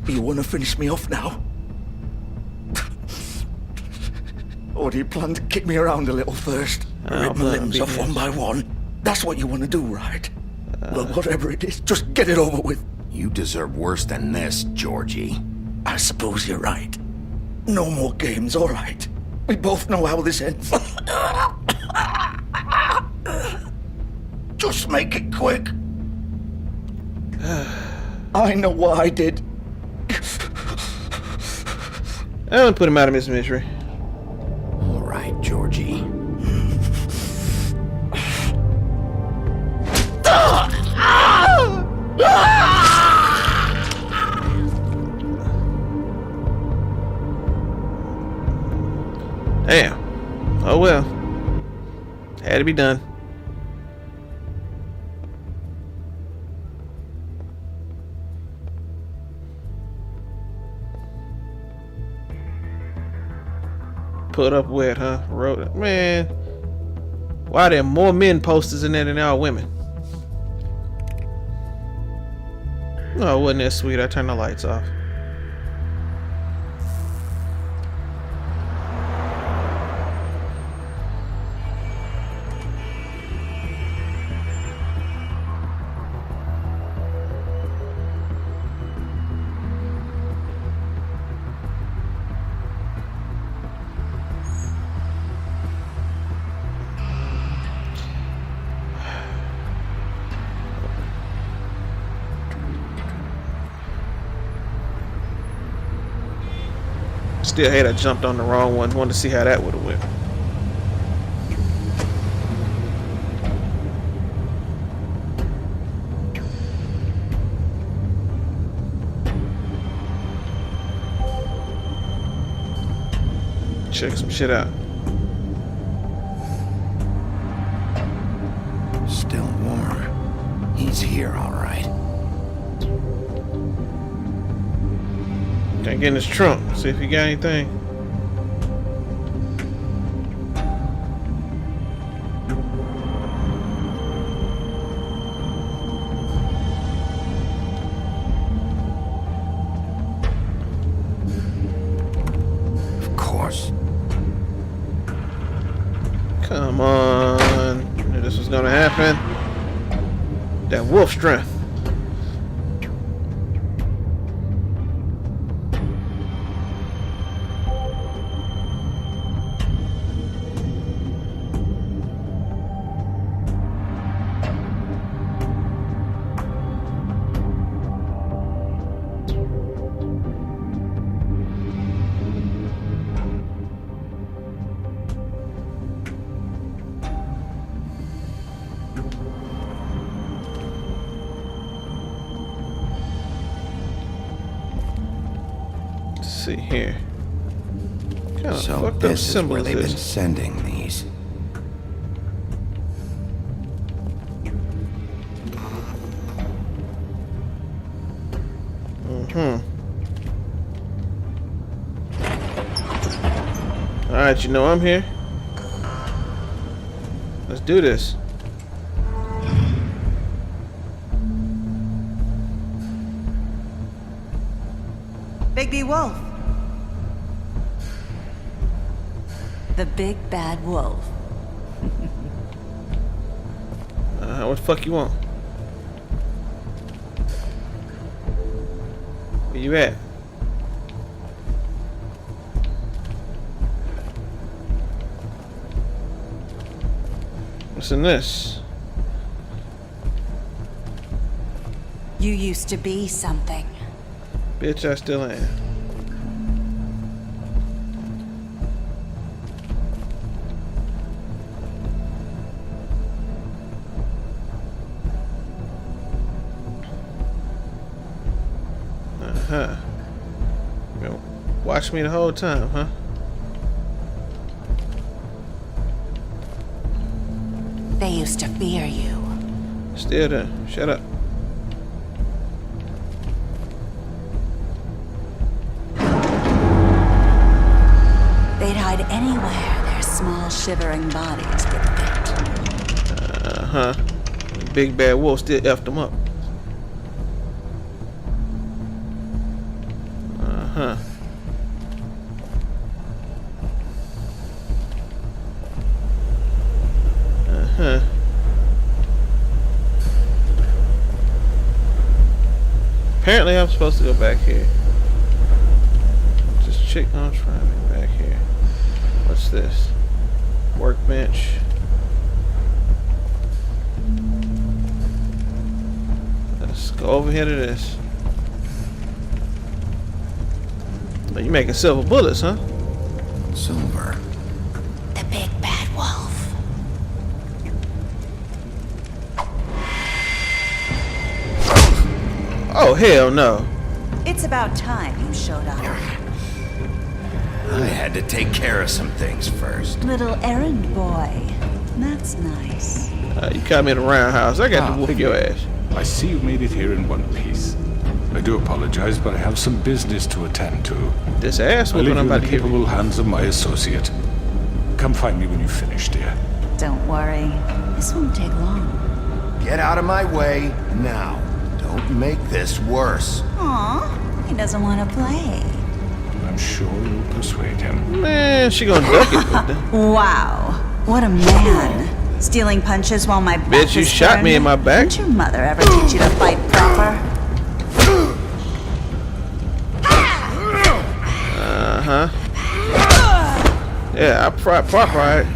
You want to finish me off now? Or do you plan to kick me around a little first? Rip my limbs off one by one? That's what you want to do, right? Well, whatever it is, just get it over with. You deserve worse than this, Georgie. I suppose you're right. No more games, all right. We both know how this ends. Just make it quick. I know what I did. I'm gonna put him out of his misery. All right, Georgie. Damn. Oh well. Had to be done. Put up with, huh? Wrote, man. Why are there more men posters in there than there are women? Oh, wasn't that sweet? I turned the lights off. Still hate I jumped on the wrong one. Wanted to see how that would have went. Check some shit out. Still warm. He's here, all right. Can't get in his trunk. See if he got anything. Of course. Come on. Knew this was gonna happen. That wolf strength. See here. Kind of So fucked up this is symbol where is they've been this? sending these. Alright, you know I'm here. Let's do this. Bigby Wolf. The big bad wolf. What the fuck you want? Where you at? What's in this? You used to be something. Bitch, I still am. Uh-huh. You know, watch me the whole time, huh? They used to fear you. Still there. Shut up. They'd hide anywhere their small shivering bodies would fit. Uh-huh. The big bad wolf still effed them up. Uh-huh. Uh-huh. Apparently I'm supposed to go back here. Just check on trying back here. What's this? Workbench. Let's go over here to this. Oh, you making silver bullets, huh? Silver. The big bad wolf. Oh, hell no. It's about time you showed up. I had to take care of some things first. Little errand boy. That's nice. You caught me at a roundhouse. I got to whoop your ass. I see you made it here in one piece. I do apologize, but I have some business to attend to. This ass I whooping leave you I'm in about the to give you. capable hands of my associate. Come find me when you finish, dear. Don't worry. This won't take long. Get out of my way now. Don't make this worse. Aw, he doesn't want to play. I'm sure you'll persuade him. Man, she gonna duck it with that. Wow, what a man. Stealing punches while my back Bitch, you is shot me in turned? my back. Didn't your mother ever teach you to fight proper? Uh-huh. Yeah, I proper right.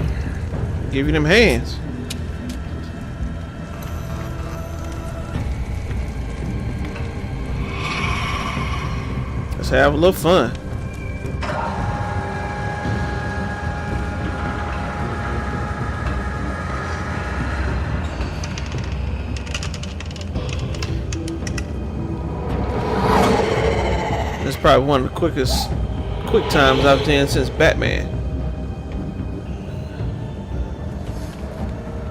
Give you them hands. Let's have a little fun. This is probably one of the quick times I've done since Batman.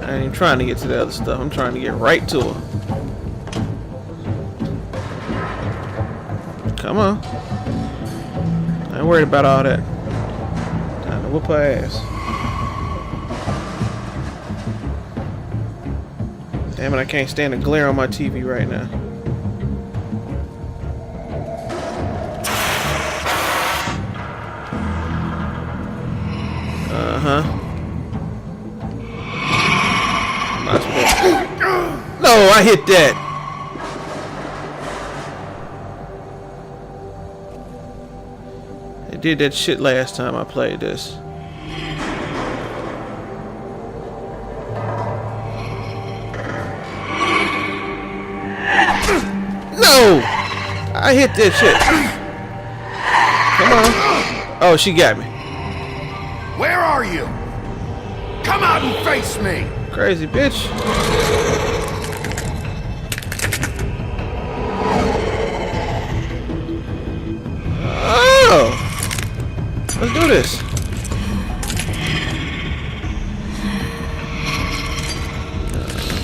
I ain't even trying to get to the other stuff. I'm trying to get right to her. Come on. I ain't worried about all that. Time to whoop her ass. Damn it, I can't stand the glare on my TV right now. Uh-huh. No, I hit that. I did that shit last time I played this. No! I hit that shit. Come on. Oh, she got me. Where are you? Come out and face me! Crazy bitch. Oh! Let's do this.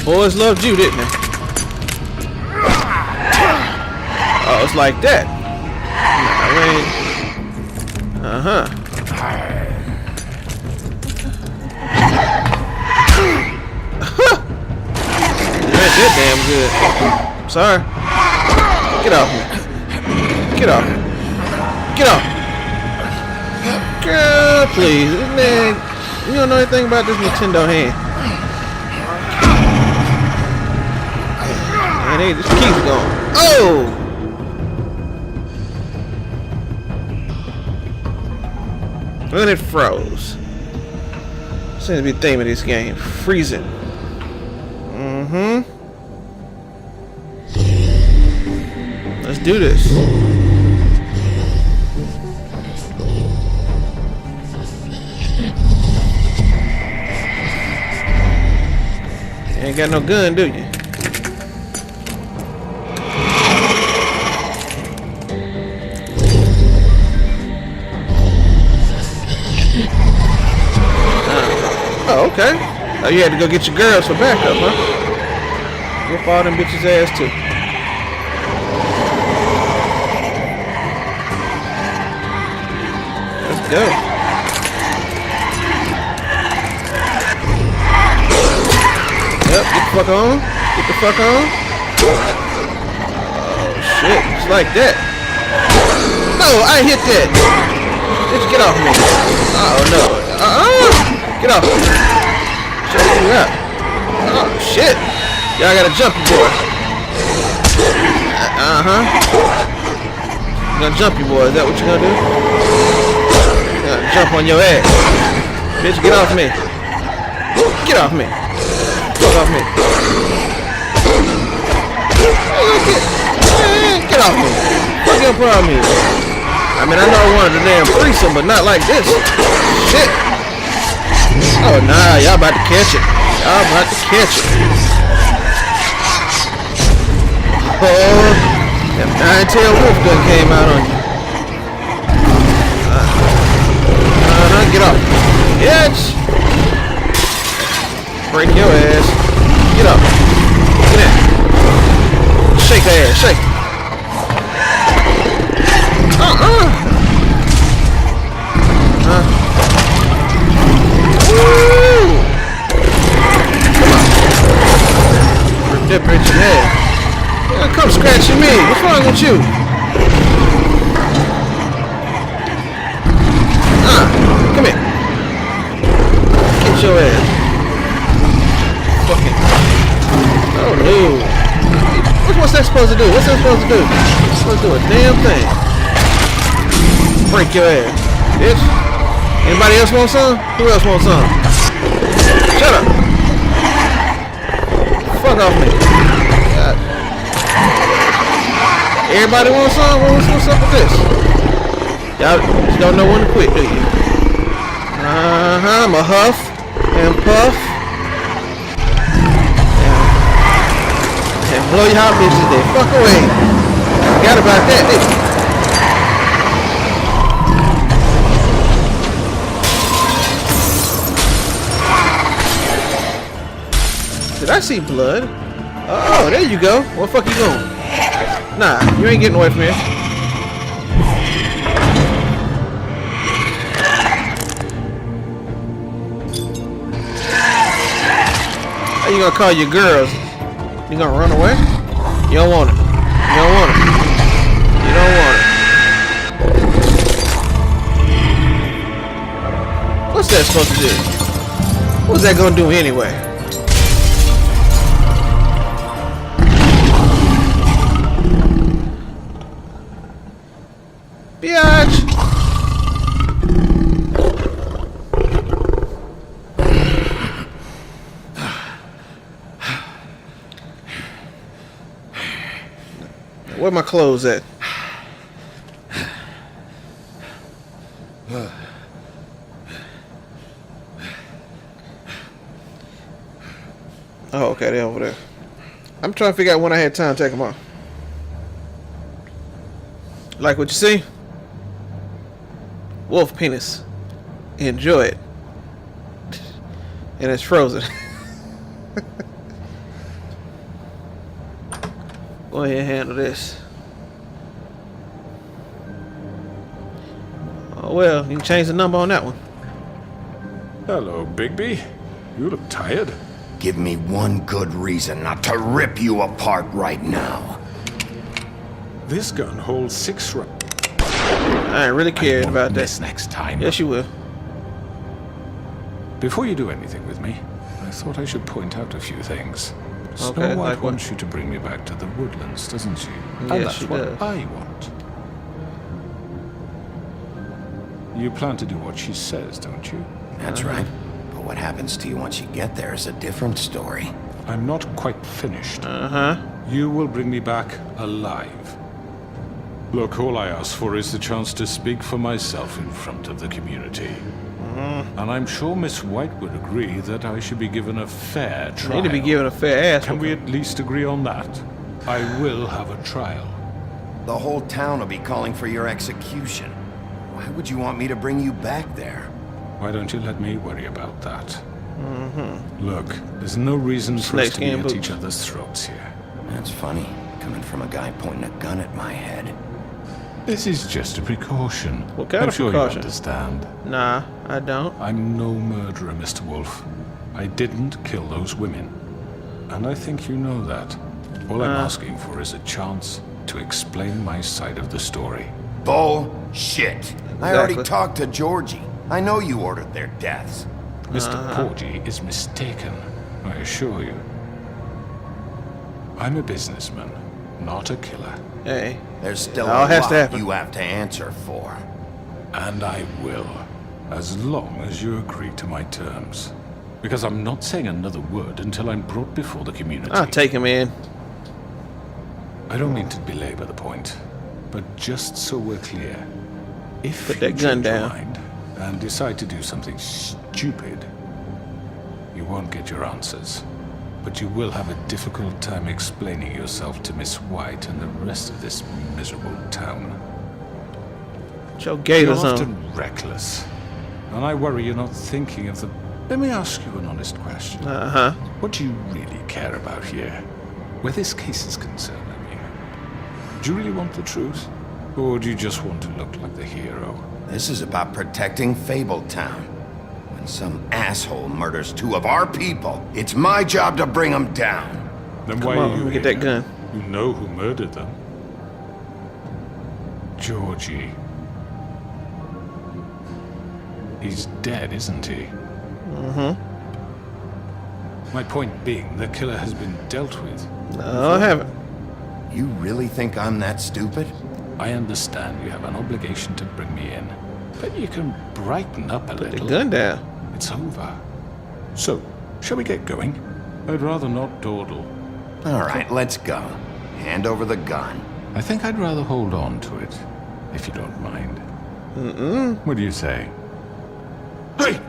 Boys loved you, didn't they? Oh, it's like that. Uh-huh. That damn good. Sorry. Get off me. Get off me. Get off. Girl, please. Man, you don't know anything about this Nintendo hand. And they just keep going. Oh! And it froze. Seems to be the theme of this game. Freezing. Mm-hmm. Let's do this. You ain't got no gun, do you? Oh, okay. Oh, you had to go get your girls for backup, huh? Whip all them bitches' ass too. Let's go. Yep, get the fuck on. Get the fuck on. Oh shit, just like that. I hit that. Bitch, get off me. Oh no. Get off. Shut you up. Oh shit. Y'all gotta jump you, boy. You gonna jump you, boy. Is that what you gonna do? You gonna jump on your ass. Bitch, get off me. Get off me. Fuck off me. Get off me. What's your problem is? I mean, I know I wanted a damn threesome, but not like this. Shit. Oh, nah. Y'all about to catch it. Y'all about to catch it. Oh, that nine-tailed wolf gun came out on you. Get off. Yes. Break your ass. Get up. Get in. Shake that ass. Shake. Woo. Come on. Rip that bitch in half. Yeah, come scratching me. What's wrong with you? Come here. Get your ass. Fucking. Oh no. What's that supposed to do? What's that supposed to do? It's supposed to do a damn thing. Break your ass. Bitch. Anybody else want some? Who else wants some? Shut up. Fuck off me. God. Everybody want some? What's up with this? Y'all just don't know when to quit, do you? I'm a huff and puff and blow y'all bitches the fuck away. Forgot about that, didn't you? Did I see blood? Oh, there you go. Where the fuck you going? Nah, you ain't getting away from here. How you gonna call your girls? You gonna run away? You don't want it. You don't want it. You don't want it. What's that supposed to do? What's that gonna do anyway? Biatch! Where my clothes at? Oh, okay, they're over there. I'm trying to figure out when I had time to take them off. Like what you see? Wolf penis. Enjoy it. And it's frozen. Go ahead and handle this. Oh well, you can change the number on that one. Hello, Bigby. You look tired. Give me one good reason not to rip you apart right now. This gun holds 6 rounds. I ain't really caring about that. This next time. Yes, you will. Before you do anything with me, I thought I should point out a few things. Okay, Snow White like what? wants you to bring me back to the woodlands, doesn't she? Yes, And that's she what does. I want. You plan to do what she says, don't you? That's right. But what happens to you once you get there is a different story. I'm not quite finished. Uh-huh. You will bring me back alive. Look, all I ask for is the chance to speak for myself in front of the community. And I'm sure Miss White would agree that I should be given a fair trial. Need to be given a fair ass. Can we at least agree on that? I will have a trial. The whole town will be calling for your execution. Why would you want me to bring you back there? Why don't you let me worry about that? Look, there's no reason for us to be Snakeskin at boots. each other's throats here. That's funny, coming from a guy pointing a gun at my head. This is just a precaution. What kind I'm of sure precaution? you understand. Nah, I don't. I'm no murderer, Mr. Wolf. I didn't kill those women. And I think you know that. All I'm asking for is a chance to explain my side of the story. Bullshit. I already talked to Georgie. I know you ordered their deaths. Mr. Porgy is mistaken, I assure you. I'm a businessman, not a killer. Hey. There's still All a has to lot happen. you have to answer for. And I will, as long as you agree to my terms. Because I'm not saying another word until I'm brought before the community. I'll take him in. I don't mean to belabor the point, but just so we're clear, if Put that you gun change your down. mind and decide to do something stupid, you won't get your answers. But you will have a difficult time explaining yourself to Miss White and the rest of this miserable town. Put your gators You're on. often reckless, and I worry you're not thinking of the... Let me ask you an honest question. Uh-huh. What do you really care about here? Where this case is concerned, I mean. Do you really want the truth? Or do you just want to look like the hero? This is about protecting Fabletown. When some asshole murders 2 of our people, it's my job to bring them down. Then Come why on, are you let me get here? that gun. You know who murdered them. Georgie. He's dead, isn't he? Mm-hmm. My point being, the killer has been dealt with. No, I haven't. You really think I'm that stupid? I understand you have an obligation to bring me in, but you can brighten up a Put the little. gun down. It's over. So, shall we get going? I'd rather not dawdle. All right, let's go. Hand over the gun. I think I'd rather hold on to it, if you don't mind. What do you say? Hey!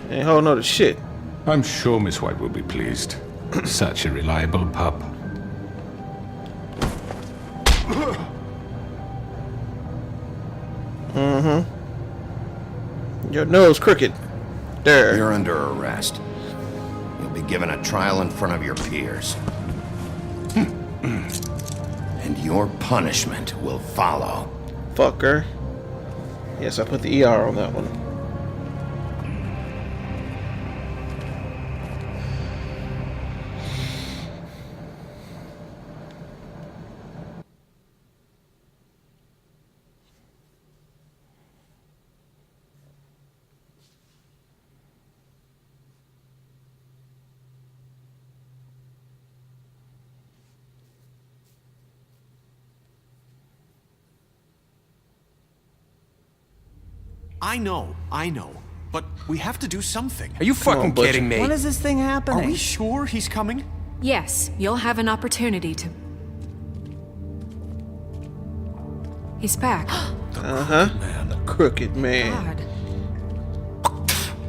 Ain't holding no to shit. I'm sure Miss White will be pleased. Such a reliable pup. Your nose crooked. There. You're under arrest. You'll be given a trial in front of your peers. And your punishment will follow. Fucker. Yes, I put the ER on that one. I know. But we have to do something. Are you on, fucking Butcher. kidding me? When is this thing happening? Are we sure he's coming? Yes, you'll have an opportunity to... He's back. The crooked man. God.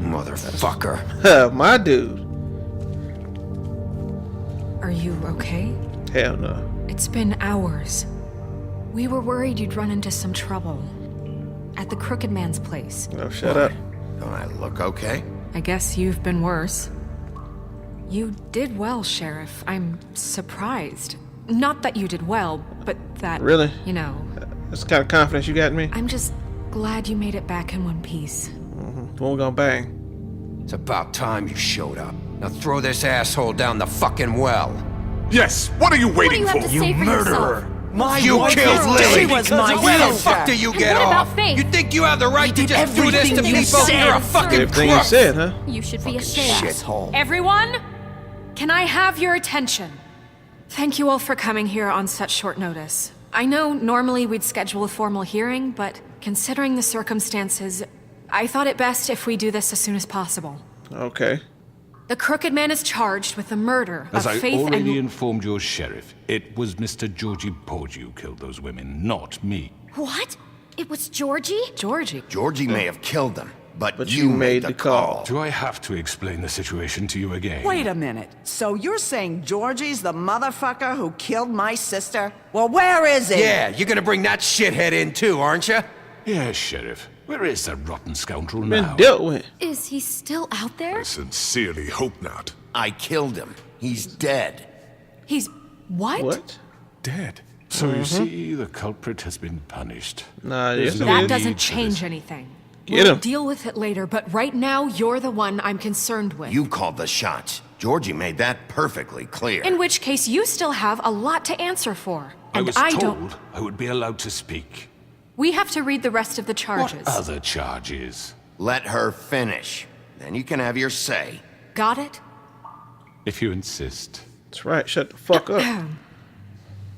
Motherfucker. My dude. Are you okay? Hell no. It's been hours. We were worried you'd run into some trouble. At the Crooked Man's place. Oh, shut up. Don't I look okay? I guess you've been worse. You did well, Sheriff. I'm surprised. Not that you did well, but that... Really? You know... That's the kind of confidence you got in me. I'm just glad you made it back in one piece. When we gonna bang? It's about time you showed up. Now throw this asshole down the fucking well. Yes, what are you waiting What do you have for? to say for yourself? My You wife killed is Lily. dead. She was my Where the sister. fuck do you And get what about off? Faith? You think you have the right to did just do this to everything you people? said. You're a fucking Everything you crook. said, huh? You should be ashamed. Shithole. Everyone, can I have your attention? Thank you all for coming here on such short notice. I know normally we'd schedule a formal hearing, but considering the circumstances, I thought it best if we do this as soon as possible. Okay. The Crooked Man is charged with the murder As of I Faith already and... informed your sheriff, it was Mr. Georgie Porgy who killed those women, not me. What? It was Georgie? Georgie. Georgie may have killed them, but But you made the call. Do I have to explain the situation to you again? Wait a minute. So you're saying Georgie's the motherfucker who killed my sister? Well, where is he? Yeah, you're gonna bring that shithead in too, aren't you? Yes, Sheriff. Where is that rotten scoundrel Been now? dealt with. Is he still out there? Sincerely hope not. I killed him. He's dead. He's... What? What? Dead. So you see, the culprit has been punished. Nah, There's yes, no it That is. doesn't need for change this. anything. Get We'll him. deal with it later, but right now, you're the one I'm concerned with. You called the shots. Georgie made that perfectly clear. In which case, you still have a lot to answer for. I And was I told don't... I would be allowed to speak. We have to read the rest of the charges. What other charges? Let her finish. Then you can have your say. Got it? If you insist. That's right. Shut the fuck up.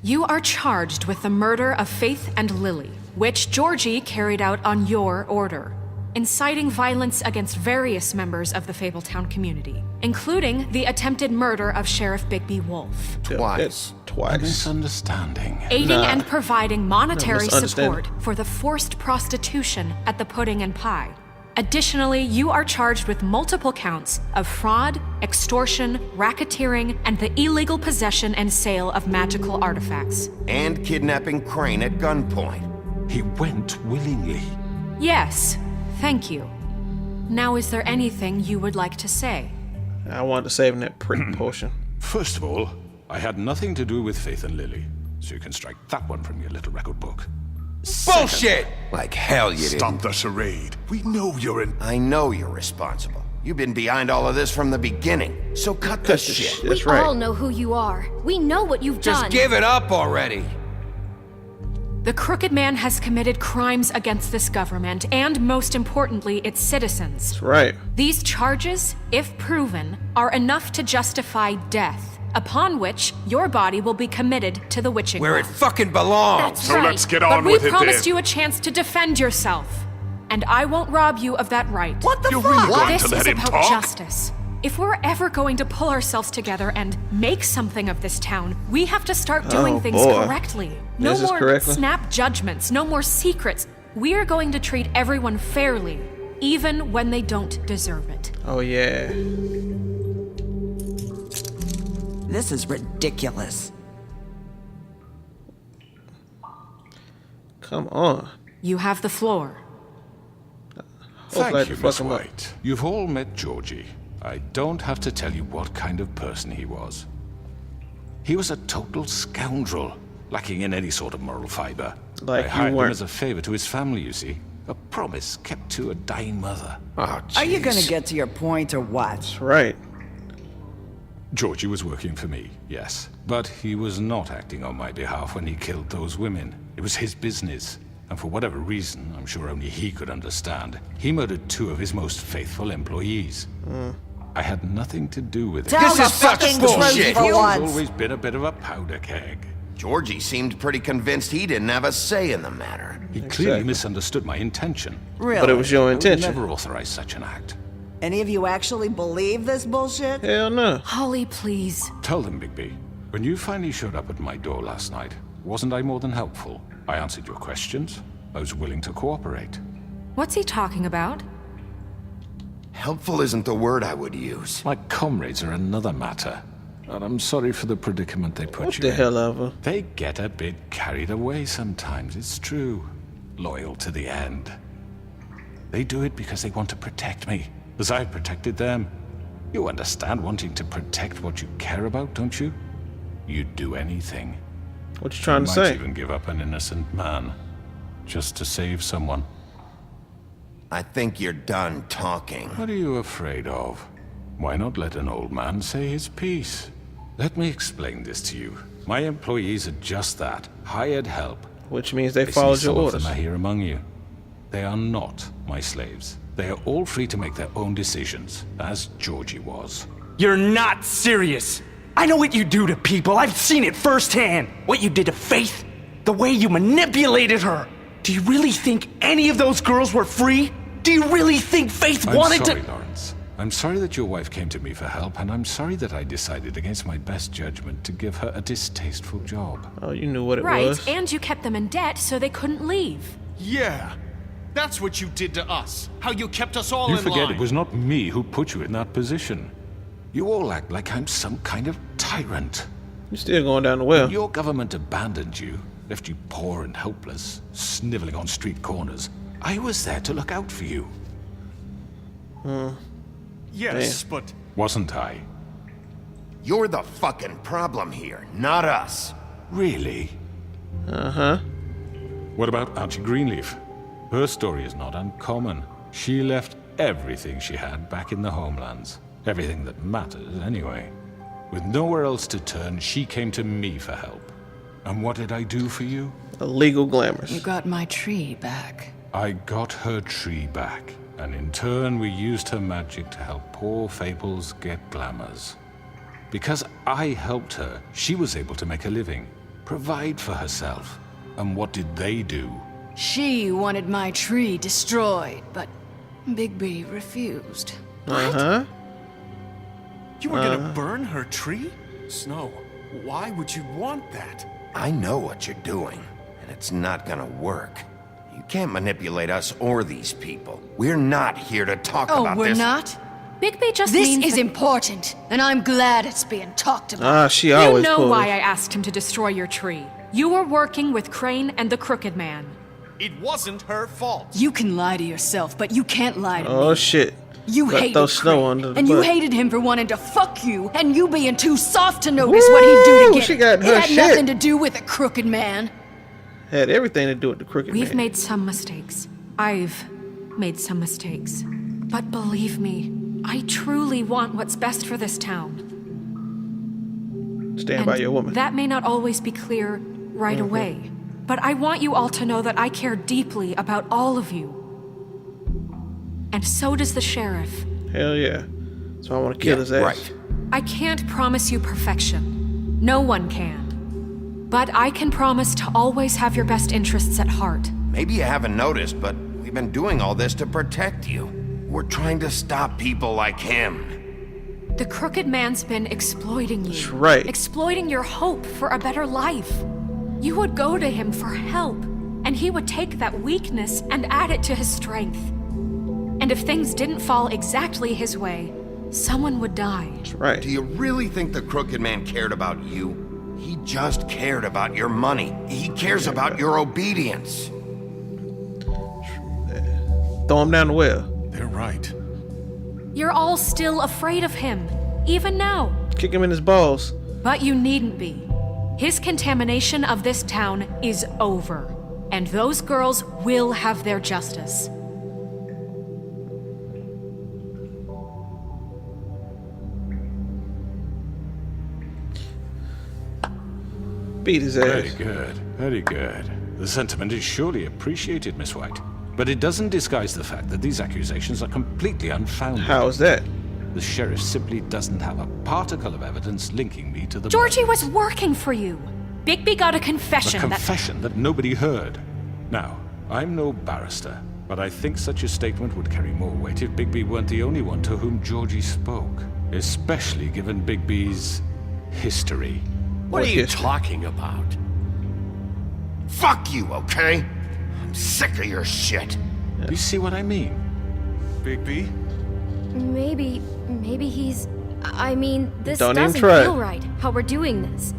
You are charged with the murder of Faith and Lily, which Georgie carried out on your order, inciting violence against various members of the Fabletown community, including the attempted murder of Sheriff Bigby Wolf. Twice. A Twice. misunderstanding. Aiding and providing monetary misunderstanding. support for the forced prostitution at the Pudding and Pie. Additionally, you are charged with multiple counts of fraud, extortion, racketeering, and the illegal possession and sale of magical artifacts. And kidnapping Crane at gunpoint. He went willingly. Yes, thank you. Now, is there anything you would like to say? I wanted to save him that prick potion. First of all, I had nothing to do with Faith and Lily, so you can strike that one from your little record book. Bullshit! Like hell you didn't. Stop the charade. We know you're in. I know you're responsible. You've been behind all of this from the beginning, so cut the shit. That's We right. all know who you are. We know what you've Just done. give it up already. The Crooked Man has committed crimes against this government and, most importantly, its citizens. That's right. These charges, if proven, are enough to justify death, upon which your body will be committed to the witching Where it well. fucking belongs. That's So right. let's get But on we with it promised then. you a chance to defend yourself, and I won't rob you of that right. What the You're fuck? really going This to let is him about talk? justice. If we're ever going to pull ourselves together and make something of this town, we have to start doing Oh, things boy. correctly. No This is more correctly? snap judgments, no more secrets. We are going to treat everyone fairly, even when they don't deserve it. Oh, yeah. This is ridiculous. Come on. You have the floor. Hopefully I Thank you, fuck Miss him up. White. You've all met Georgie. I don't have to tell you what kind of person he was. He was a total scoundrel, lacking in any sort of moral fiber. Like I you hired him weren't. as a favor to his family, you see. A promise kept to a dying mother. Oh, Are you gonna jeez. get to your point or what? That's right. Georgie was working for me, yes. But he was not acting on my behalf when he killed those women. It was his business. And for whatever reason, I'm sure only he could understand, he murdered 2 of his most faithful employees. I had nothing to do with it. Tell This the is such fucking bullshit. truth for He's once. always been a bit of a powder keg. Georgie seemed pretty convinced he didn't have a say in the matter. He clearly Exactly. misunderstood my intention. Really? But it was your I would intention. never authorize such an act. Any of you actually believe this bullshit? Hell no. Holly, please. Tell them, Bigby, when you finally showed up at my door last night, wasn't I more than helpful? I answered your questions. I was willing to cooperate. What's he talking about? Helpful isn't the word I would use. My comrades are another matter. And I'm sorry for the predicament they put What you the in. hell ever? They get a bit carried away sometimes, it's true. Loyal to the end. They do it because they want to protect me, as I've protected them. You understand wanting to protect what you care about, don't you? You'd do anything. What you trying to Might say? even give up an innocent man, just to save someone. I think you're done talking. What are you afraid of? Why not let an old man say his piece? Let me explain this to you. My employees are just that, hired help. Which means they I see followed your some of orders. them are here among you. They are not my slaves. They are all free to make their own decisions, as Georgie was. You're not serious. I know what you do to people. I've seen it firsthand. What you did to Faith, the way you manipulated her. Do you really think any of those girls were free? Do you really think Faith I'm wanted sorry, to? Lawrence. I'm sorry that your wife came to me for help, and I'm sorry that I decided against my best judgment to give her a distasteful job. Oh, you knew what it Right, was. and you kept them in debt so they couldn't leave. Yeah. That's what you did to us. How you kept us all You in forget line. it was not me who put you in that position. You all act like I'm some kind of tyrant. You're still going down the well. Your government abandoned you, left you poor and helpless, sniveling on street corners. I was there to look out for you. Yes, but Wasn't I? You're the fucking problem here, not us. Really? Uh-huh. What about Auntie Greenleaf? Her story is not uncommon. She left everything she had back in the homelands. Everything that matters, anyway. With nowhere else to turn, she came to me for help. And what did I do for you? Illegal glamours. You got my tree back. I got her tree back, and in turn we used her magic to help poor Fables get glamours. Because I helped her, she was able to make a living, provide for herself. And what did they do? She wanted my tree destroyed, but Bigby refused. Uh-huh. You were gonna burn her tree? Snow, why would you want that? I know what you're doing, and it's not gonna work. You can't manipulate us or these people. We're not here to talk about this. Oh, we're not? Bigby just This means is that- important, and I'm glad it's being talked about. Ah, she You always know pulls. why I asked him to destroy your tree. You were working with Crane and the Crooked Man. It wasn't her fault. You can lie to yourself, but you can't lie to me. Oh shit. You Gotta hated throw Snow Crane, under the and you bus. hated him for wanting to fuck you, and you being too soft to notice what he'd do to Woo, get she it. got her It had shit. nothing to do with a crooked man. Had everything to do with the Crooked We've Man. made some mistakes. I've made some mistakes. But believe me, I truly want what's best for this town. Stand by your woman. That may not always be clear right away, but I want you all to know that I care deeply about all of you. And so does the sheriff. Hell yeah. So I want to kill his ass. Right. I can't promise you perfection. No one can. But I can promise to always have your best interests at heart. Maybe you haven't noticed, but we've been doing all this to protect you. We're trying to stop people like him. The Crooked Man's been exploiting you. That's right. Exploiting your hope for a better life. You would go to him for help, and he would take that weakness and add it to his strength. And if things didn't fall exactly his way, someone would die. That's right. Do you really think the Crooked Man cared about you? He just cared about your money. He cares about your obedience. Throw him down the well. They're right. You're all still afraid of him, even now. Kick him in his balls. But you needn't be. His contamination of this town is over, and those girls will have their justice. Beat his Very ass. good, very good. The sentiment is surely appreciated, Miss White. But it doesn't disguise the fact that these accusations are completely unfounded. How is that? The sheriff simply doesn't have a particle of evidence linking me to the Georgie murders. was working for you. Bigby got a A confession confession that nobody heard. Now, I'm no barrister, but I think such a statement would carry more weight if Bigby weren't the only one to whom Georgie spoke. Especially given Bigby's history. What are you history? talking about? Fuck you, okay? I'm sick of your shit. You see what I mean? Bigby? Maybe he's... I mean, this Don't even doesn't try. feel right, how we're doing this.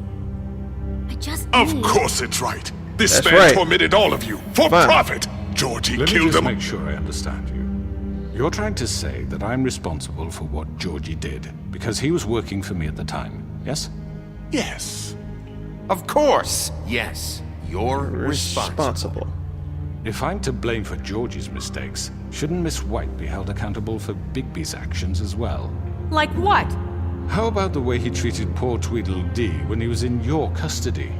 I just Of need... course it's right. This That's man right. tormented all of you for Fine. profit. Georgie Let me killed just them. make sure I understand you. You're trying to say that I'm responsible for what Georgie did because he was working for me at the time, yes? Yes. Of course. Yes. You're responsible. If I'm to blame for Georgie's mistakes, shouldn't Miss White be held accountable for Bigby's actions as well? Like what? How about the way he treated poor Tweedledee when he was in your custody?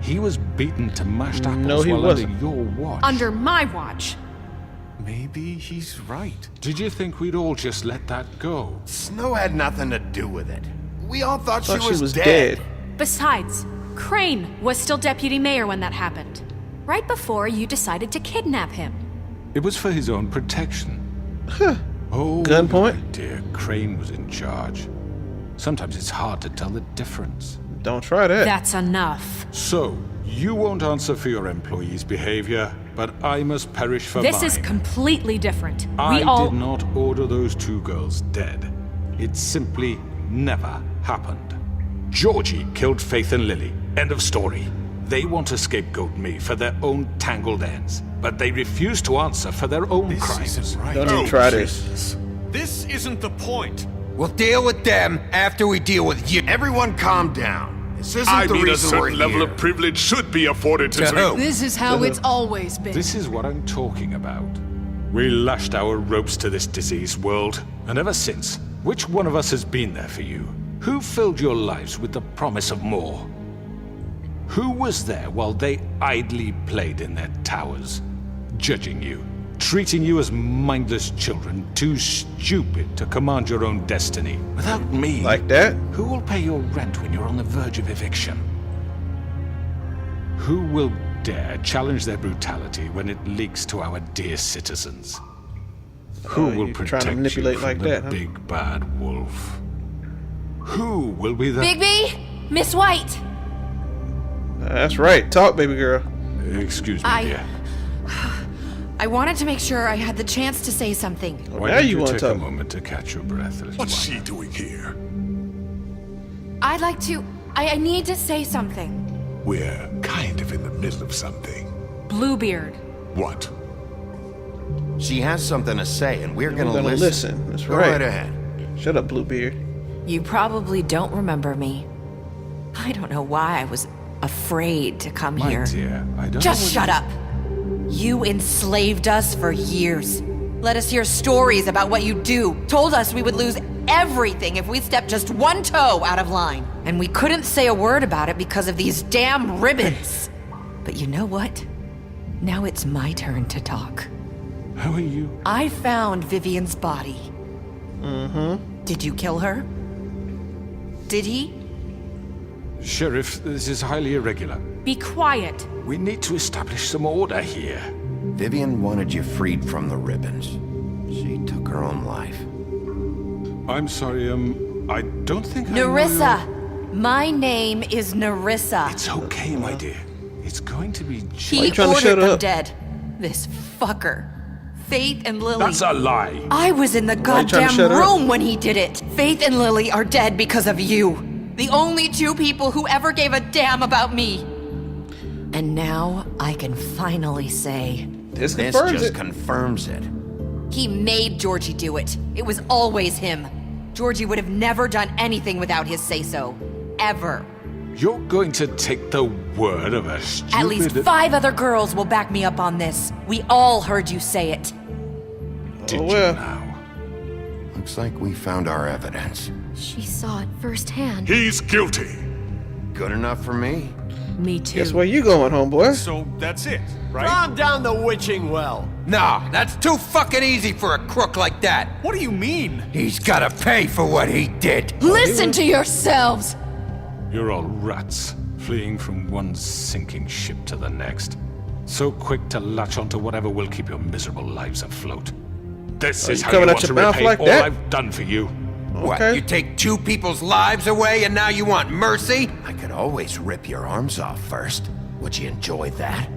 He was beaten to mashed apples No, he while wasn't. under your watch. Under my watch. Maybe he's right. Did you think we'd all just let that go? Snow had nothing to do with it. We all thought, Thought she was dead. Besides, Crane was still deputy mayor when that happened. Right before you decided to kidnap him. It was for his own protection. Oh, Gunpoint? my dear, Crane was in charge. Sometimes it's hard to tell the difference. Don't try that. That's enough. So, you won't answer for your employees' behavior, but I must perish for This mine. is completely different. I We all... did not order those two girls dead. It simply never happened. Georgie killed Faith and Lily. End of story. They want to scapegoat me for their own tangled ends, but they refuse to answer for their own crimes. Isn't right. Don't even try this. Jesus. This isn't the point. We'll deal with them after we deal with you. Everyone calm down. This isn't I the mean, a reason we're certain level here. of privilege should be afforded to... To who? This is how it's always been. This is what I'm talking about. We lashed our ropes to this diseased world, and ever since, which one of us has been there for you? Who filled your lives with the promise of more? Who was there while they idly played in their towers, judging you, treating you as mindless children, too stupid to command your own destiny? Without me, Like that? who will pay your rent when you're on the verge of eviction? Who will dare challenge their brutality when it leaks to our dear citizens? Who will you protect trying to manipulate you from like the that, huh? big bad wolf? Who will be the... Bigby! Miss White! That's right. Talk, baby girl. Excuse me, dear. I wanted to make sure I had the chance to say something. Why now don't you you wanna take talk. a moment to catch your breath, little What's one? she doing here? I'd like to. I need to say something. We're kind of in the middle of something. Bluebeard. What? She has something to say, and we're We're gonna gonna listen. listen. That's Go right. right ahead. Shut up, Bluebeard. You probably don't remember me. I don't know why I was afraid to come My here. dear, I don't Just know shut up. You enslaved us for years. Let us hear stories about what you do. Told us we would lose everything if we stepped just one toe out of line. And we couldn't say a word about it because of these damn ribbons. But you know what? Now it's my turn to talk. How are you? I found Vivian's body. Mm-hmm. Did you kill her? Did he? Sheriff, this is highly irregular. Be quiet. We need to establish some order here. Vivian wanted you freed from the ribbons. She took her own life. I'm sorry, I don't think I know Nerissa! My name is Nerissa. It's okay, my dear. It's going to be just... He ordered them dead. This fucker. Faith and Lily. That's a lie. I was in the Why you trying to goddamn shut her up? room when he did it. Faith and Lily are dead because of you. The only two people who ever gave a damn about me. And now I can finally say... This This confirms just it. confirms it. He made Georgie do it. It was always him. Georgie would have never done anything without his say-so. Ever. You're going to take the word of a stupid... At least 5 other girls will back me up on this. We all heard you say it. Did Oh, well. you now? Looks like we found our evidence. She saw it firsthand. He's guilty. Good enough for me. Me too. Guess where you going, homeboy? So that's it, right? Calm down the witching well. No, that's too fucking easy for a crook like that. What do you mean? He's gotta pay for what he did. Listen to yourselves! You're all rats, fleeing from one sinking ship to the next. So quick to latch onto whatever will keep your miserable lives afloat. This is you how you coming out want your to mouth repay like all that? I've done for you. What, Okay. you take 2 people's lives away and now you want mercy? I could always rip your arms off first. Would you enjoy that?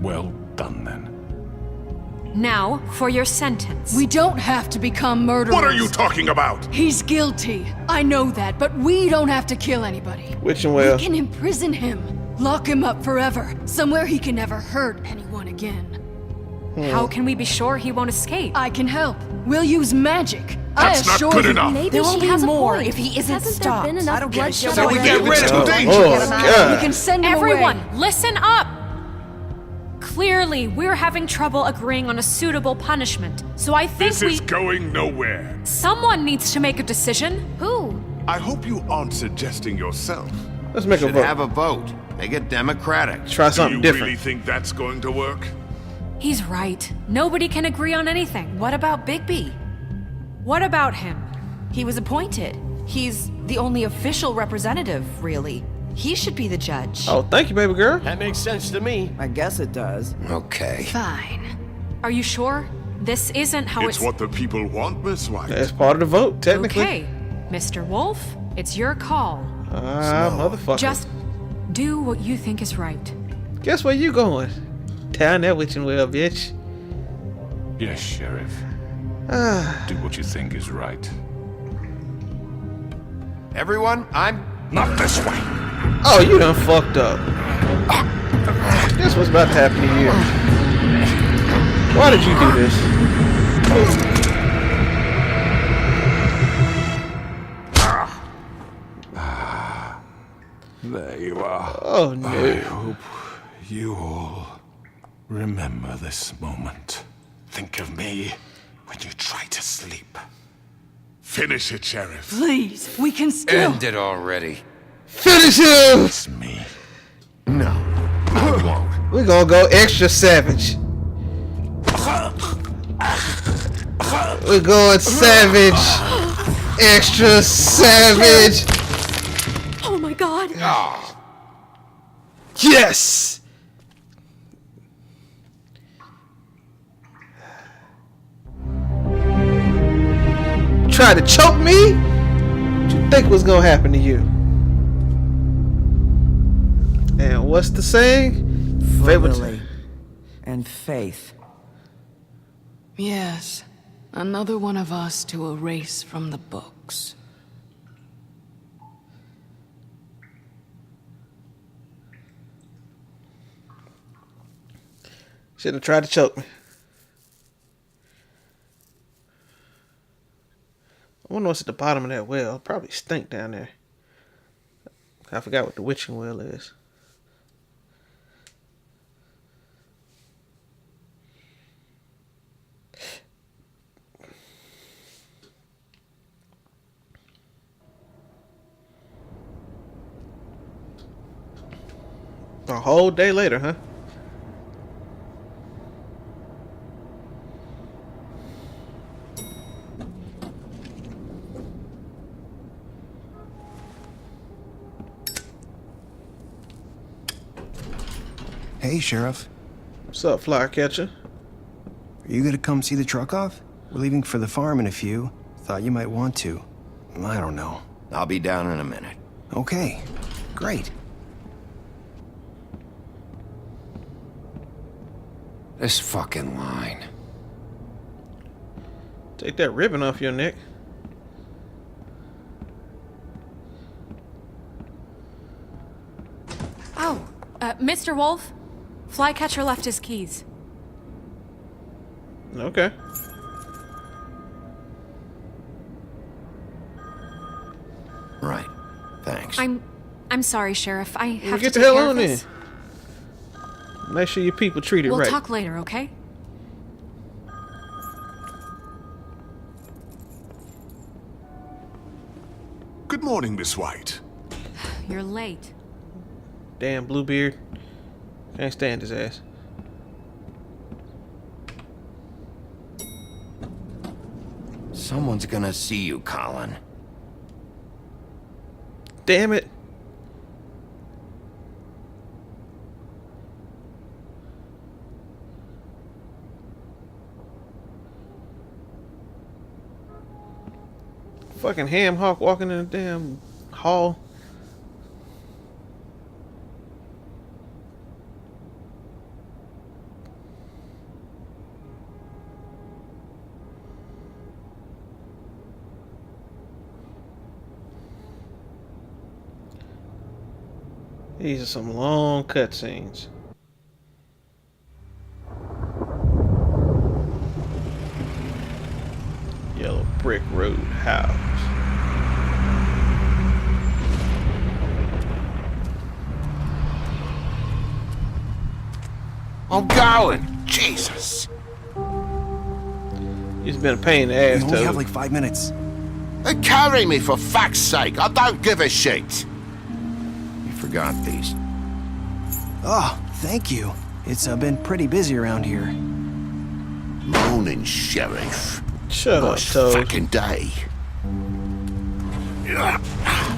Well done, then. Now, for your sentence. We don't have to become murderers. What are you talking about? He's guilty. I know that, but we don't have to kill anybody. Witching well. We can imprison him. Lock him up forever. Somewhere he can never hurt anyone again. How can we be sure he won't escape? I can help. We'll use magic. That's not assure good you. enough. Maybe There will she be has a more point. if he isn't Hasn't stopped. there been enough I don't get it. bloodshed So we already? get rid It's of too him. dangerous. Oh, God. We can send him Everyone, away. listen up! Clearly, we're having trouble agreeing on a suitable punishment. So I think This is going nowhere. someone needs to make a decision. Who? I hope you aren't suggesting yourself. Let's make a Should vote. have a vote. Make it democratic. Try Do something you different. really think that's going to work? He's right. Nobody can agree on anything. What about Bigby? What about him? He was appointed. He's the only official representative, really. He should be the judge. Oh, thank you, baby girl. That makes sense to me. I guess it does. Okay. Fine. Are you sure? This isn't how It's what the people want, Miss White. That's part of the vote, technically. Okay, Mr. Wolf, it's your call. Motherfucker. Just do what you think is right. Guess where you going? Down that witching well, bitch. Yes, Sheriff. Do what you think is right. Everyone, I'm... Not this way! Oh, you done fucked up. Guess what's about to happen to you? Why did you do this? There you are. Oh, no. I hope you all remember this moment. Think of me when you try to sleep. Finish it, Sheriff. Please, we can still. End it already. Finish him! It's me. No, I won't. We're gonna go extra savage. We're going savage. Extra savage. Oh my god. Yes! Try to choke me? What you think was gonna happen to you? And what's the saying? Lily and Faith. Yes, another one of us to erase from the books. Shouldn't have tried to choke me. I wonder what's at the bottom of that well. It probably stink down there. I forgot what the witching well is. A whole day later, huh? Hey, Sheriff. What's up, Flycatcher? Are you gonna come see the truck off? We're leaving for the farm in a few. Thought you might want to. I don't know. I'll be down in a minute. Okay, great. This fucking line. Take that ribbon off your neck. Oh, Mr. Wolf? Flycatcher left his keys. Okay. Right. Thanks. I'm sorry, Sheriff. I have to get the take hell care on of this. in. Make sure your people treat it We'll right. talk later, okay? Good morning, Miss White. You're late. Damn Bluebeard. Can't stand his ass. Someone's gonna see you, Colin. Damn it. Fucking ham hock walking in the damn hall. These are some long cutscenes. Yellow brick road house. I'm going. Jesus. He's been a pain in the ass, We only Toad. have like 5 minutes. Carry me for fuck's sake. I don't give a shit. You forgot these. Oh, thank you. It's been pretty busy around here. Morning, Sheriff. Shut up, Nice Toad. fucking day.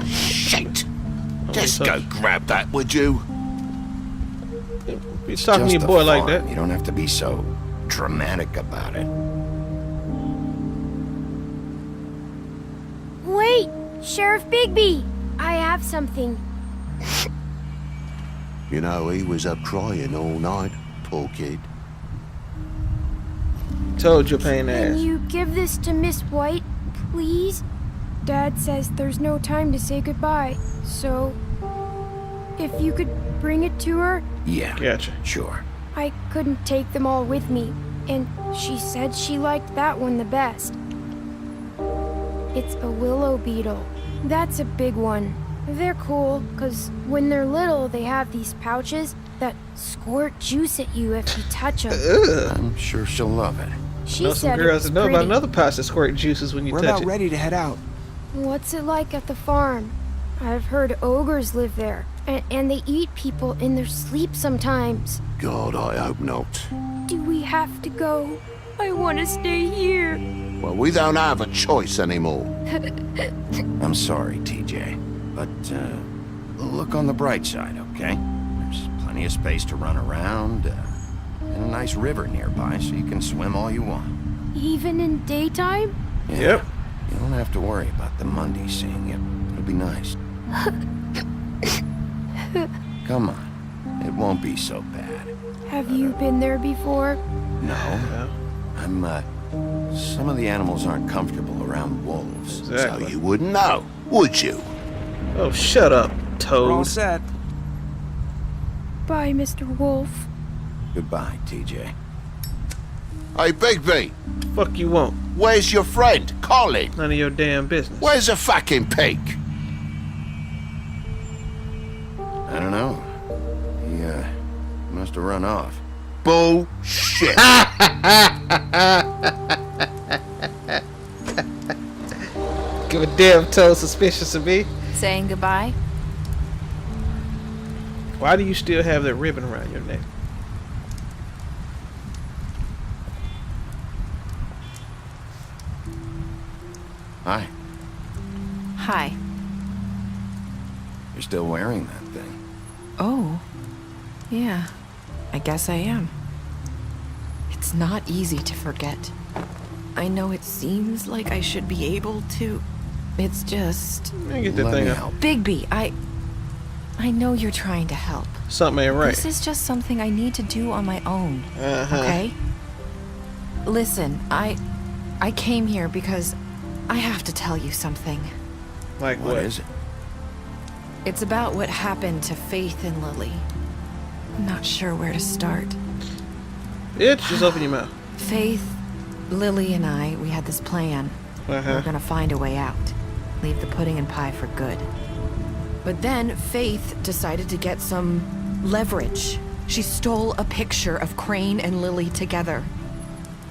Shit. Just Toad. go grab that, would you? He's talking to Just your a boy like farm. that. You don't have to be so dramatic about it. Wait! Sheriff Bigby! I have something. You know, he was up crying all night, poor kid. Told you, pain in the Can ass. you give this to Miss White, please? Dad says there's no time to say goodbye, so if you could bring it to her. Yeah, Gotcha. sure. I couldn't take them all with me, and she said she liked that one the best. It's a willow beetle. That's a big one. They're cool, because when they're little, they have these pouches that squirt juice at you if you touch them. I'm sure she'll love it. She Know some said girls it's that know about pretty. another pouch that squirt juices when you We're touch about it. ready to head out. What's it like at the farm? I've heard ogres live there, and they eat people in their sleep sometimes. God, I hope not. Do we have to go? I want to stay here. Well, we don't have a choice anymore. I'm sorry, TJ, but look on the bright side, okay? There's plenty of space to run around, and a nice river nearby, so you can swim all you want. Even in daytime? Yeah. Yep. You don't have to worry about the Mundy seeing you. It'll be nice. Come on. It won't be so bad. Have you been there before? No. Some of the animals aren't comfortable around wolves. Exactly. So you wouldn't know, would you? Oh, shut up, Toad. We're all set. Bye, Mr. Wolf. Goodbye, TJ. Hey, Bigby, Fuck you won't. where's your friend, Colin? None of your damn business. Where's the fucking pig? I don't know. He must have run off. Bullshit. Give a damn Toad suspicious of me. Saying goodbye? Why do you still have that ribbon around your neck? Hi. Hi. You're still wearing that thing. Oh. Yeah. I guess I am. It's not easy to forget. I know it seems like I should be able to. It's just... Let me get that Let thing me up. help. Bigby, I know you're trying to help. Something ain't right. This is just something I need to do on my own. Okay? Listen, I came here because I have to tell you something. Like What is it? It's about what happened to Faith and Lily. I'm not sure where to start. Bitch, just open your mouth. Faith, Lily, and we had this plan. We're gonna find a way out. Leave the pudding and pie for good. But then Faith decided to get some leverage. She stole a picture of Crane and Lily together.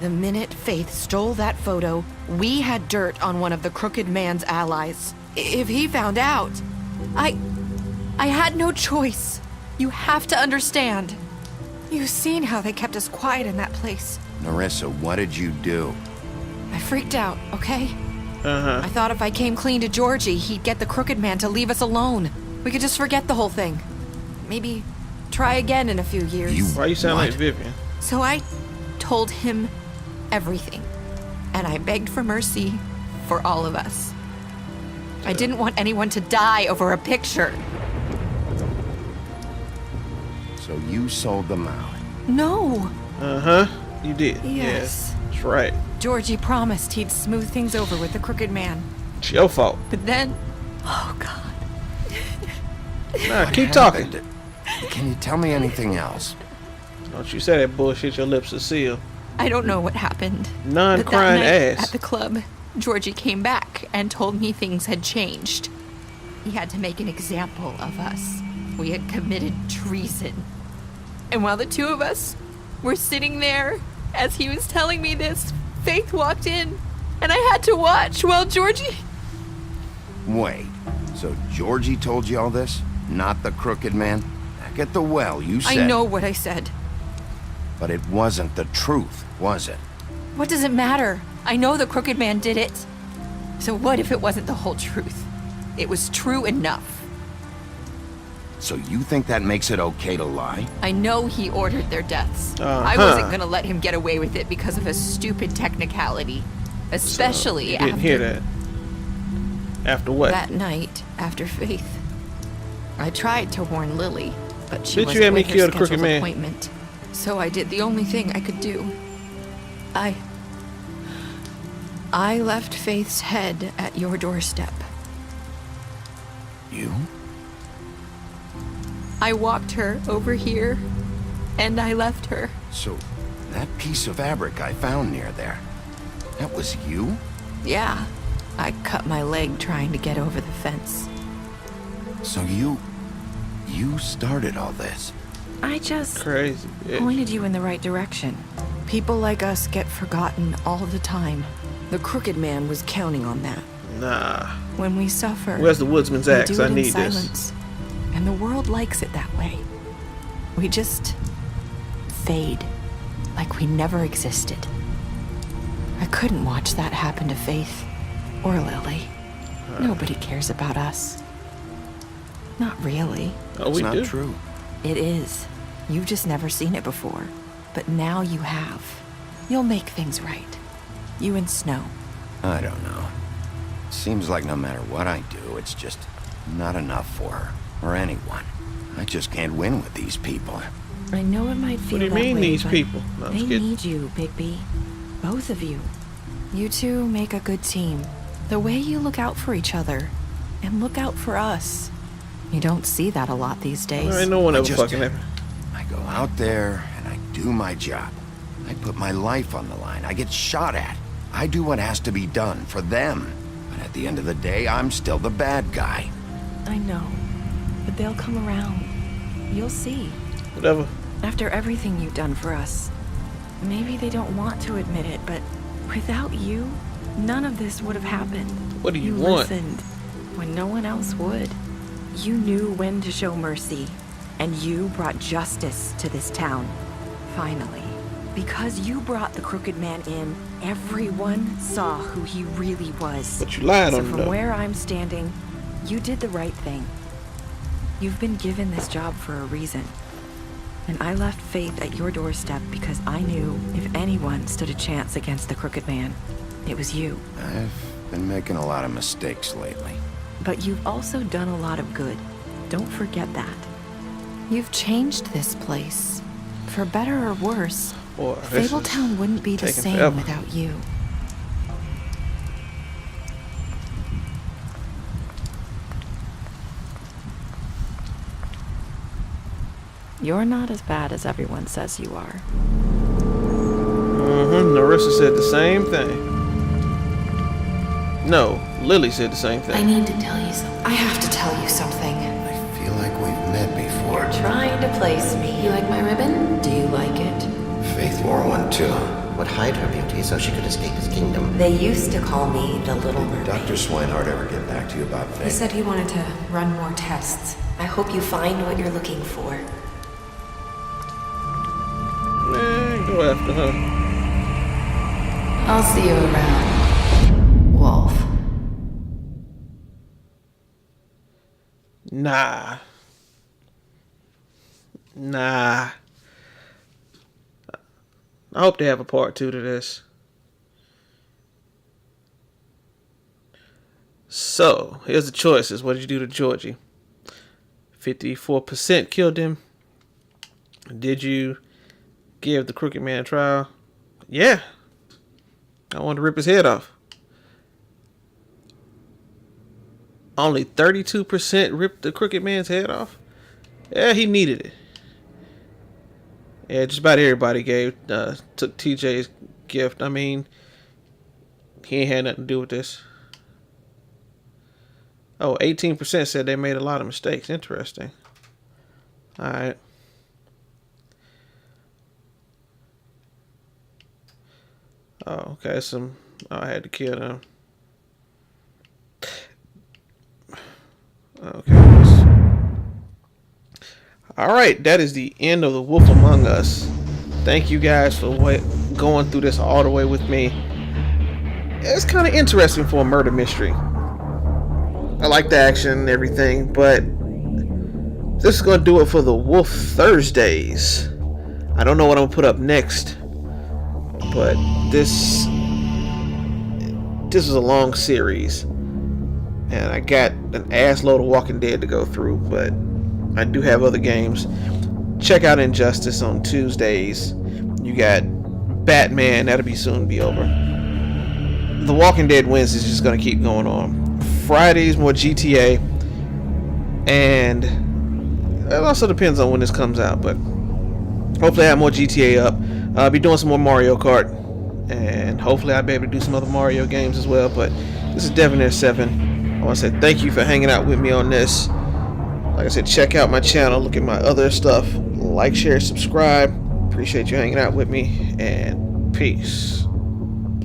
The minute Faith stole that photo, we had dirt on one of the Crooked Man's allies. If he found out, I had no choice. You have to understand. You've seen how they kept us quiet in that place. Narissa, what did you do? I freaked out, okay? I thought if I came clean to Georgie, he'd get the Crooked Man to leave us alone. We could just forget the whole thing. Maybe try again in a few years. Why you sound like Vivian? So I told him everything. And I begged for mercy for all of us. I didn't want anyone to die over a picture. So you sold them out. No. You did. Yes. That's right. Georgie promised he'd smooth things over with the Crooked Man. It's your fault. But then... Oh, God. Nah, What keep happened? talking. Can you tell me anything else? Don't you say that bullshit, your lips are sealed. I don't know what happened. Non-crying But that night ass. at the club, Georgie came back and told me things had changed. He had to make an example of us. We had committed treason. And while the two of us were sitting there, as he was telling me this, Faith walked in, and I had to watch while Georgie... Wait, so Georgie told you all this? Not the Crooked Man? Back at the well, you said... I know what I said. But it wasn't the truth, was it? What does it matter? I know the Crooked Man did it. So what if it wasn't the whole truth? It was true enough. So you think that makes it okay to lie? I know he ordered their deaths. I wasn't gonna let him get away with it because of a stupid technicality. Especially You didn't after hear that. After what? that night, after Faith. I tried to warn Lily, but she Bitch, wasn't you had me with her kill the Crooked scheduled Man. appointment. So I did the only thing I could do. I left Faith's head at your doorstep. You? I walked her over here, and I left her. So, that piece of fabric I found near there, that was you? Yeah, I cut my leg trying to get over the fence. So you started all this? I just Crazy bitch. pointed you in the right direction. People like us get forgotten all the time. The Crooked Man was counting on that. Nah. When we suffer, Where's the woodsman's we axe? do it I in need silence. this. And the world likes it that way. We just fade, like we never existed. I couldn't watch that happen to Faith or Lily. Nobody cares about us. Not really. Oh, It's we not do. true. It is. You've just never seen it before. But now you have. You'll make things right. You and Snow. I don't know. Seems like no matter what I do, it's just not enough for her or anyone. I just can't win with these people. I know it might feel What do you that mean, way, these but people? No, I'm they just kidding. need you, Bigby. Both of you. You two make a good team. The way you look out for each other and look out for us. You don't see that a lot these days. There ain't no one I ever just- fucking ever. I go out there and I do my job. I put my life on the line. I get shot at. I do what has to be done for them. But at the end of the day, I'm still the bad guy. I know. But they'll come around. You'll see. Whatever. After everything you've done for us. Maybe they don't want to admit it, but without you, none of this would have happened. What do you want? Listened when no one else would. You knew when to show mercy, and you brought justice to this town. Finally. Because you brought the Crooked Man in, everyone saw who he really was. But you lied so on him, from though. where I'm standing, you did the right thing. You've been given this job for a reason. And I left Faith at your doorstep because I knew if anyone stood a chance against the Crooked Man, it was you. I've been making a lot of mistakes lately. But you've also done a lot of good. Don't forget that. You've changed this place. For better or worse, Boy, this is Fabletown wouldn't be the taking same forever. without you. You're not as bad as everyone says you are. Narissa said the same thing. No, Lily said the same thing. I need to tell you something. I have to tell you something. I feel like we've met before. Trying to place me. You like my ribbon? Do you like it? Faith wore one too. Would hide her beauty so she could escape his kingdom. They used to call me the Little Mermaid. Dr. Swinehart ever get back to you about He Faith? said he wanted to run more tests. I hope you find what you're looking for. Man, go after her. I'll see you around, Wolf. Nah. I hope they have a part 2 to this. So, here's the choices. What did you do to Georgie? 54% killed him. Did you give the Crooked Man a trial? Yeah. I wanted to rip his head off. Only 32% ripped the Crooked Man's head off. Yeah, he needed it. Yeah, just about everybody took TJ's gift. I mean, he ain't had nothing to do with this. Oh, 18% said they made a lot of mistakes. Interesting. Alright. Oh, okay. I had to kill them. Okay. Alright, that is the end of The Wolf Among Us. Thank you guys for going through this all the way with me. It's kind of interesting for a murder mystery. I like the action and everything, but this is going to do it for the Wolf Thursdays. I don't know what I'm going to put up next, but this is a long series. And I got an ass load of Walking Dead to go through, but I do have other games. Check out Injustice on Tuesdays. You got Batman, that'll soon be over. The Walking Dead Wednesdays is just going to keep going on. Fridays, more GTA. And it also depends on when this comes out, but hopefully I have more GTA up. I'll be doing some more Mario Kart. And hopefully I'll be able to do some other Mario games as well, but this is Devin 7. I want to say thank you for hanging out with me on this. Like I said, check out my channel, look at my other stuff, like, share, subscribe. Appreciate you hanging out with me, and peace.